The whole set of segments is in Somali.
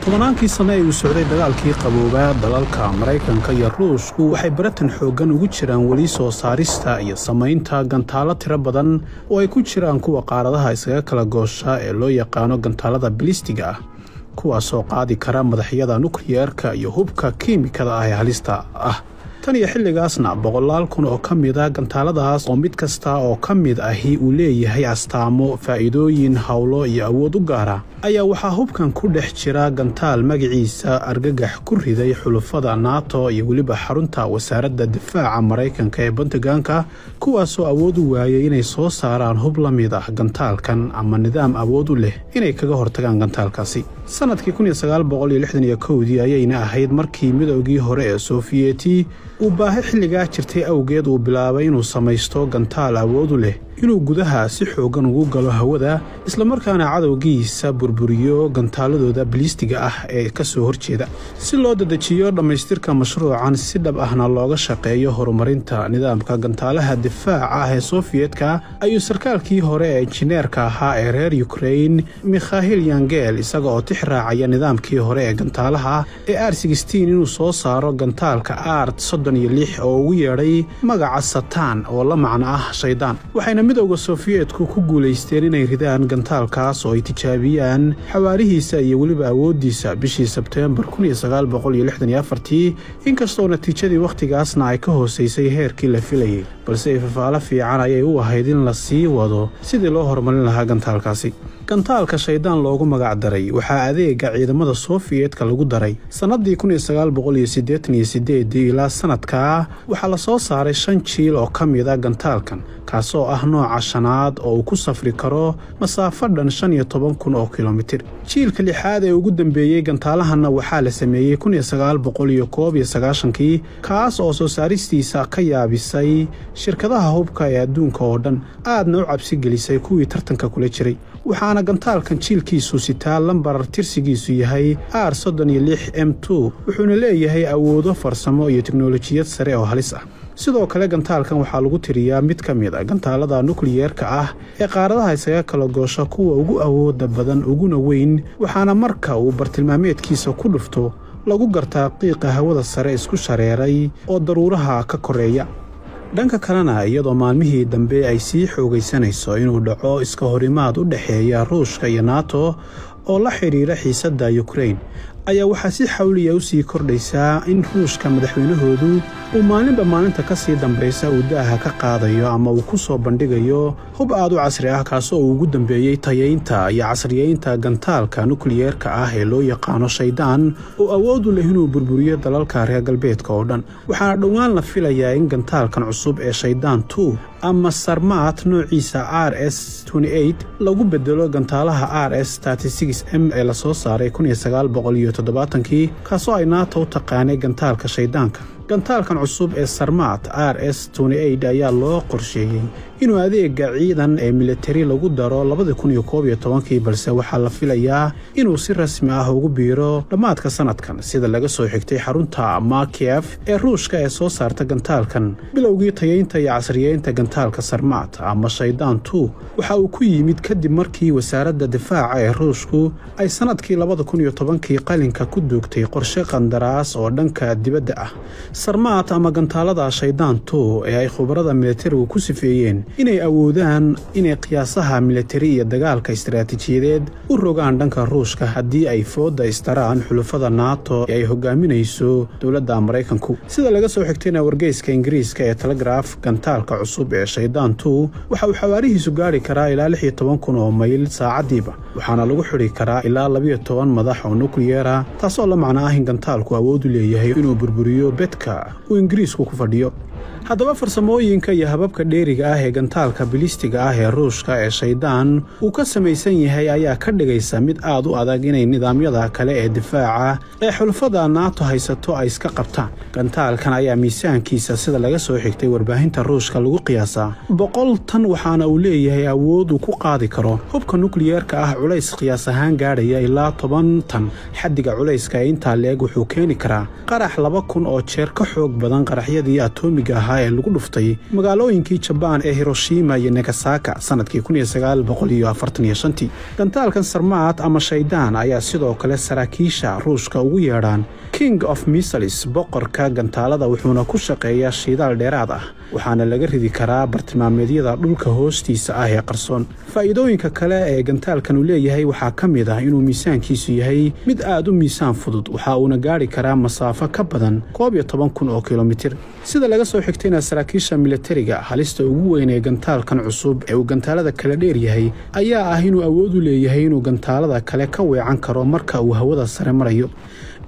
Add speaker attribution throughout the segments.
Speaker 1: tobannaankii sano ee uu socday dagaalkii qaboobaa dalalka Mareykanka iyo Ruushku waxay baratan xoogan ugu jiraan weli soo saarista iyo samaynta gantaalo tiro badan oo ay ku jiraan kuwa qaaradaha isaga kala goosha ee loo yaqaano gantaalada balistiga ah kuwaas oo qaadi kara madaxyada nukliyeerka iyo hubka kiimikada ah ee halista ah. tan iyo xilligaasna boqolaal kun oo ka mid ah gantaaladaas oo mid kasta oo ka mid ahi uu leeyahay astaamo, faa'iidooyin, hawlo iyo awood u gaara ayaa waxaa hubkan ku dhex jira gantaal magaciisa argagax ku riday xulufada NATO iyo weliba xarunta wasaaradda difaaca Mareykanka ee Pentagonka kuwaasoo awood u waayay inay soo saaraan hub la mid ah gantaalkan ama nidaam awood u leh inay kaga hortagaan gantaalkaasi. sanadkii 1961 ayayna ahayd markii midowgii hore ee Sofiyeeti uu baahi xilligaa jirtay awgeed uu bilaabay inuu samaysto gantaal awood u leh inuu gudaha si xoogan ugu galo hawada isla markaana cadowgiisa burburiyo gantaaladooda balistiga ah ee ka soo horjeeda. si loo dedejiyo dhamaystirka mashruucan si dhab ahna looga shaqeeyo horumarinta nidaamka gantaalaha difaaca ah ee Sofiyeetka ayuu sarkaalkii hore ee injineerka ahaa ee reer Ukraine Mikhail Yangel isaga oo tixraacaya nidaamkii hore ee gantaalaha ee R-16 inuu soo saaro gantaalka R-36 oo ugu yeedhay magaca Satan oo la macno ah shaydaan. waxayna midowga Sofiyeetku ku guuleysteen inay ridaan gantaalkaas oo ay tijaabiyaan xawaarihiisa iyo weliba awoodiisa bishii Sebteembar 1964 inkastoo natiijadii waqtigaasna ay ka hooseysay heerkii la filayay balse ifafaalo fiican ayay u ahayd in la sii wado sidii loo horumarin lahaa gantaalkaasi. gantaalka shaydaan loogu magac daray waxaa adeega ciidamada Sofiyeetka lagu daray sanadii 1988 ilaa sanadka waxaa la soo saaray 5 jiil oo ka mid ah gantaalkan kaasoo ah nooca shanaad oo uu ku safri karo masaafo dhan 15,000 oo kilomitir. jiilka lixaad ee ugu dambeeyay gantaalahanna waxaa la sameeyay 1991 kaas oo soo saaristiisa ka yaabisay shirkadaha hubka ee adduunka oo dhan aadna u cabsi gelisay kuwii tartanka kula jiray. waxaana gantaalkan jiilkiisu sitaa lambar tirsigiisu yahay R-36M2 wuxuuna leeyahay awoodo farsamo iyo tiknoolajiyad sare oo halis ah. sidoo kale gantaalkan waxaa lagu tiriyaa mid ka mid ah gantaalada nukliyeerka ah ee qaaradaha isaga kala goosha kuwa ugu awooda badan uguna weyn waxaana marka uu bartilmaameedkiisa ku dhufto lagu gartaa qiiqa hawada sare isku shareeray oo daruuraha ka koreeya. dhanka kalena iyadoo maalmihii dambe ay sii xoogaysanayso inuu dhaco iska horimaad u dhexeeya Ruushka iyo NATO oo la xiriira xiisadda Ukraine ayaa waxaa si xawliya u sii kordhaysaa in Ruushka madaxweynahoodu uu maalinba maalinta ka sii dambaysa uu daaha ka qaadayo ama uu ku soo bandhigayo hub aad u casri ah kaasoo ugu dambeeyay tayeynta iyo casriyeynta gantaalka nukliyeerka ah ee loo yaqaano shaydaan oo awood u leh inuu burburiyo dalalka reer galbeedka oo dhan. waxaana dhowaan la filayaa in gantaalkan cusub ee shaydaan 2 ama Sarmat noociisa RS-28 lagu bedelo gantaalaha RS-36M ee la soo saaray 1970 kaasoo ay NATO u taqaanay gantaalka shaydaanka. gantaalkan cusub ee Sarmat RS-28 ayaa loo qorsheeyay inuu adeega ciidan ee military lagu daro 2011 balse waxaa la filayaa inuu si rasmi ah ugu biiro dhammaadka sanadkan sida laga soo xigtay xarunta Makiyev ee Ruushka ee soo saarta gantaalkan. bilowgii tayeynta iyo casriyeynta gantaalka Sarmat ama shaydaan 2 waxa uu ku yimid kadib markii wasaaradda difaaca ee Ruushku ay sanadkii 2010 qalinka ku duugtay qorshe qandaraas oo dhanka dibadda ah. Sarmat ama gantaalada shaydaan 2 ee ay khubarada militarigu ku sifeeyeen inay awoodaan inay qiyaasaha militari iyo dagaalka istiraatiijiyadeed u rogaan dhanka Ruushka haddii ay fooda istaraan xulufada NATO ee ay hogaaminayso dowladda Mareykanku. sida laga soo xigtayna wargeyska Ingiriiska ee Telegraph gantaalka cusub ee shaydaan 2 waxa uu xawaarihiisu gaari karaa ilaa 16,000 oo mayl saacadiiba waxaana lagu xiri karaa ilaa 12 madax oo nukliyeera taasoo la macno ah in gantaalku awood u leeyahay inuu burburiyo bedka uu Ingiriisku ku fadhiyo. haddaba farsamooyinka iyo hababka dheeriga ah ee gantaalka balistiga ah ee Ruushka ee shaydaan uu ka samaysan yahay ayaa ka dhigaysa mid aad u adag inay nidaamyada kale ee difaaca ee xulufada NATO haysato ay iska qabtaan. gantaalkan ayaa miisaankiisa sida laga soo xigtay warbaahinta Ruushka lagu qiyaasaa 100 tan waxaana uu leeyahay awood uu ku qaadi karo hubka nukliyeerka ah culays qiyaas ahaan gaadhaya ilaa 10 tan. xaddiga culayska inta leeg wuxuu keeni karaa qarax 2,000 oo jeer ka xoog badan qaraxyadii atomiga atomiga ahaa ee lagu dhuftay magaalooyinkii Jabaan ee Hiroshima iyo Nagasaki sanadkii 1945. Gantaalkan Sarmat ama Shaydaan ayaa sidoo kale saraakiisha Ruushka ugu yeedhaan King of Missiles, boqorka gantaalada, wuxuuna ku shaqeeyaa shidaal dheeraad ah waxaana laga ridi karaa bartilmaameedyada dhulka hoostiisa ah ee qarsoon. Faa'iidooyinka kale ee gantaalkan uu leeyahay waxaa ka mid ah inuu miisaankiisu yahay mid aad u miisaan fudud, waxa uuna gaari karaa masaafo ka badan 11,000 oo kiiloomitir. sida laga soo xigtayna saraakiisha militariga, halista ugu weyn ee gantaalkan cusub ee uu gantaalada kala dheer yahay ayaa ah inuu awood u leeyahay inuu gantaalada kale ka weecan karo marka uu hawada sare marayo,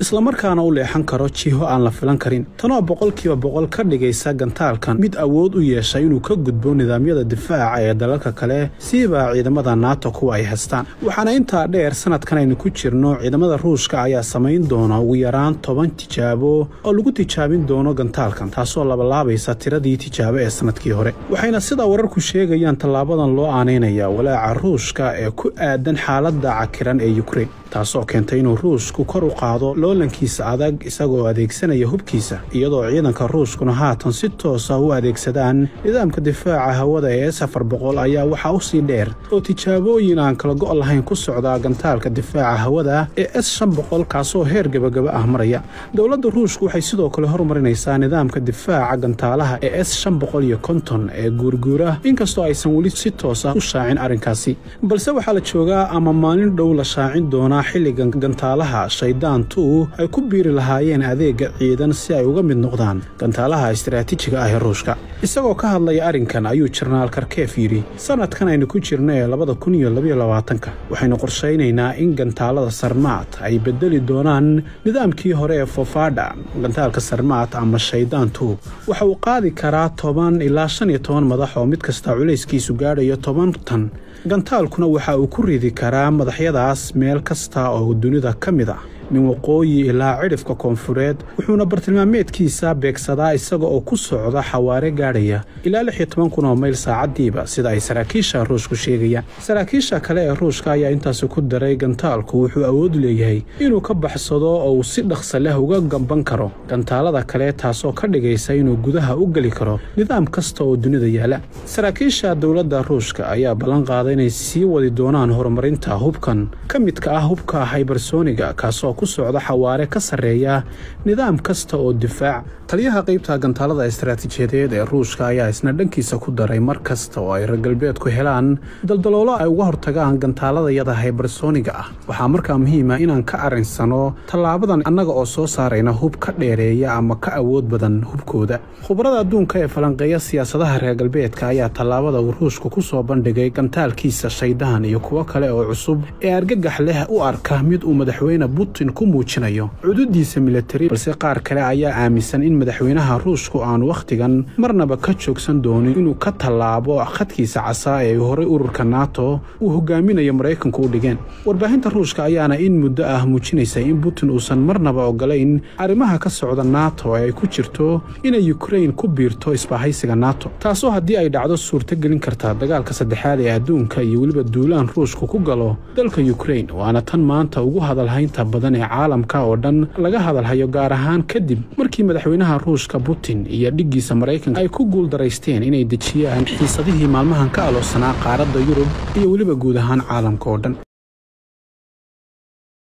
Speaker 1: isla markaana u leexan karo jiho aan la filan karin. Tanoo boqolkiiba boqol ka dhigaysa gantaalkan mid awood u yeeshay inuu ka gudbo nidaamyada difaaca ee dalalka kale siiba ciidamada NATO kuwa ay haystaan. waxaana intaa dheer sanadkan aynu ku jirno ciidamada Ruushka ayaa samayn doona ugu yaraan 10 tijaabo oo lagu tijaabin doono gantaalkan, taasoo labalaabaysa tiradii tijaabo ee sanadkii hore. waxayna sida wararku sheegayaan tallaabadan loo aaneynaya walaaca Ruushka ee ku aadan xaaladda cakiran ee Ukraine, taasoo keentay inuu Ruushku kor u qaado loolankiisa adag isagoo adeegsanaya hubkiisa, iyadoo ciidanka Ruushkuna haatan si toos ah u adeegsadaan nidaamka difaaca hawada ee S-400 ayaa waxa u sii dheer oo tijaabooyin aan kala go' lahayn ku socda gantaalka difaaca hawada ee S-500 kaasoo heer gabagaba ah maraya. dowladda Ruushku waxay sidoo kale horumarinaysaa nidaamka difaaca gantaalaha ee S-550 ee guurguura, inkastoo aysan weli si toos ah u shaacin arrinkaasi, balse waxaa la joogaa ama maalin dhow la shaacin doona xilligan gantaalaha Shaydaan 2 ay ku biiri lahaayeen adeega ciidan si ay uga mid noqdaan gantaalaha istiraatiijiga ah ee Ruushka. isagoo ka hadlaya arrinkan ayuu Jeneraal Karkeef yiri, sanadkan aynu ku jirno ee 2022 waxaynu qorsheynaynaa in gantaalada Sarmat ay bedeli doonaan nidaamkii hore ee Fofada. gantaalka Sarmat ama Shaydaan 2 waxa uu qaadi karaa 10 ilaa 15 madax oo mid kasta culayskiisu gaadhayo 10 tan. gantaalkuna waxa uu ku ridi karaa madaxyadaas meel kasta oo dunida ka mid ah, min waqooyi ilaa cidhifka koonfureed, wuxuuna bartilmaameedkiisa beegsadaa isaga oo ku socda xawaare gaadhaya ilaa 16,000 oo mayl saacadiiba, sida ay saraakiisha Ruushku sheegayaan. saraakiisha kale ee Ruushka ayaa intaasi ku daray gantaalku wuxuu awood u leeyahay inuu ka baxsado oo uu si dhaqso leh uga gamban karo gantaalada kale, taasoo ka dhigaysa inuu gudaha u geli karo nidaam kasta oo dunida yaala. saraakiisha dowladda Ruushka ayaa ballan qaaday inay sii wadi doonaan horumarinta hubkan ka midka ah hubka hypersoniga, kaasoo ku socda xawaare ka sareeya nidaam kasta oo difaac. taliyaha qaybta gantaalada istiraatiijiyadeed ee Ruushka ayaa isna dhankiisa ku daray mar kasta oo ay reer galbeedku helaan daldaloolo ay uga hortagaan gantaalada yada hypersoniga ah, waxaa markaa muhiim ah inaan ka arinsano tallaabadan annaga oo soo saarayna hub ka dheereeya ama ka awood badan hubkooda. khubarada adduunka ee falanqeeya siyaasadaha reer galbeedka ayaa tallaabada Ruushku ku soo bandhigay gantaalkiisa Shaydaan iyo kuwa kale oo cusub ee argagax leh u arka mid uu madaxweyne Putin ku muujinayo cududiisa militari, balse qaar kale ayaa aaminsan in madaxweynaha Ruushku aan waqtigan marnaba ka joogsan doonin inuu ka tallaabo khadkiisa casa ee hore ururka NATO uu hogaaminayo Mareykanku u dhigeen. warbaahinta Ruushka ayaana in muddo ah muujinaysa in Putin uusan marnaba ogolayn arrimaha ka socda NATO ee ay ku jirto inay Ukraine ku biirto isbahaysiga NATO, taasoo haddii ay dhacdo suurtagelin karta dagaalka saddexaad ee adduunka iyo weliba duulaan Ruushku ku galo dalka Ukraine. waana tan maanta ugu hadalhaynta badan ee caalamka oo dhan laga hadalhayo, gaar ahaan kadib markii madaxweynaha Ruushka Putin iyo dhigiisa Mareykanka ay ku guuldareysteen inay dejiyaan xiisadihii maalmahan ka aloosanaa qaaradda Yurub iyo weliba guud ahaan caalamka oo dhan.